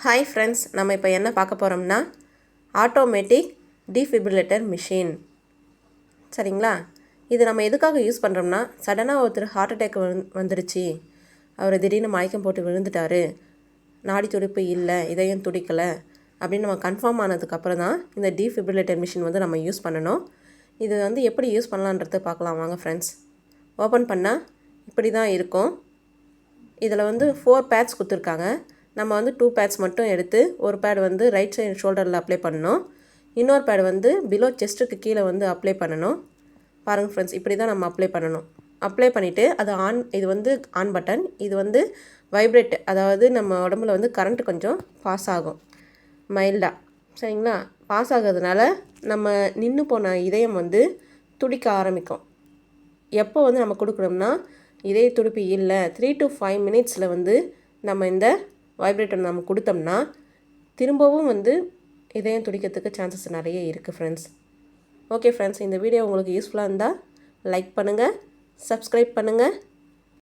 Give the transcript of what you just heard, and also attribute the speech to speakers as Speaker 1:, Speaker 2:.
Speaker 1: Hi friends, நம்ம இப்போ என்ன பார்க்க போகிறோம்னா ஆட்டோமேட்டிக் டிஃபிபிரிலேட்டர் மிஷின். சரிங்களா? இது நம்ம எதுக்காக யூஸ் பண்ணுறோம்னா, சடனாக ஒருத்தர் ஹார்ட் அட்டாக் வந்துருச்சு, அவர் திடீர்னு மயக்கம் போட்டு விழுந்துட்டார், நாடி துடிப்பு இல்லை, இதயம் துடிக்கலை அப்படின்னு நம்ம கன்ஃபார்ம் ஆனதுக்கப்புறம் தான் இந்த டிஃபிபிரிலேட்டர் மிஷின் வந்து நம்ம யூஸ் பண்ணணும். இது வந்து எப்படி யூஸ் பண்ணலான்றது பார்க்கலாம் வாங்க ஃப்ரெண்ட்ஸ். ஓப்பன் பண்ணால் இப்படி தான் இருக்கும். இதில் வந்து 4 பேட்ஸ் கொடுத்துருக்காங்க. நம்ம வந்து 2 பேட்ஸ் மட்டும் எடுத்து ஒரு பேட் வந்து ரைட் சைடு ஷோல்டரில் அப்ளை பண்ணணும், இன்னொரு பேட் வந்து பிலோ செஸ்ட்டுக்கு கீழே வந்து அப்ளை பண்ணணும். பாருங்கள் ஃப்ரெண்ட்ஸ், இப்படி தான் நம்ம அப்ளை பண்ணணும். அப்ளை பண்ணிவிட்டு அது இது வந்து ஆன் பட்டன், இது வந்து வைப்ரேட், அதாவது நம்ம உடம்புல வந்து கரண்ட் கொஞ்சம் பாஸ் ஆகும் மைல்டாக. சரிங்களா? பாஸ் ஆகிறதுனால நம்ம நின்று போன இதயம் வந்து துடிக்க ஆரம்பிக்கும். எப்போ வந்து நம்ம கொடுக்குறோம்னா, இதய துடிப்பு இல்லை 3 to 5 மினிட்ஸில் வந்து நம்ம இந்த வைப்ரேட்டர் நம்ம கொடுத்தோம்னா திரும்பவும் வந்து இதயம் துடிக்கிறதுக்கு சான்சஸ் நிறைய இருக்குது ஃப்ரெண்ட்ஸ். ஓகே ஃப்ரெண்ட்ஸ், இந்த வீடியோ உங்களுக்கு யூஸ்ஃபுல்லாக இருந்தால் லைக் பண்ணுங்கள், சப்ஸ்கிரைப் பண்ணுங்கள்.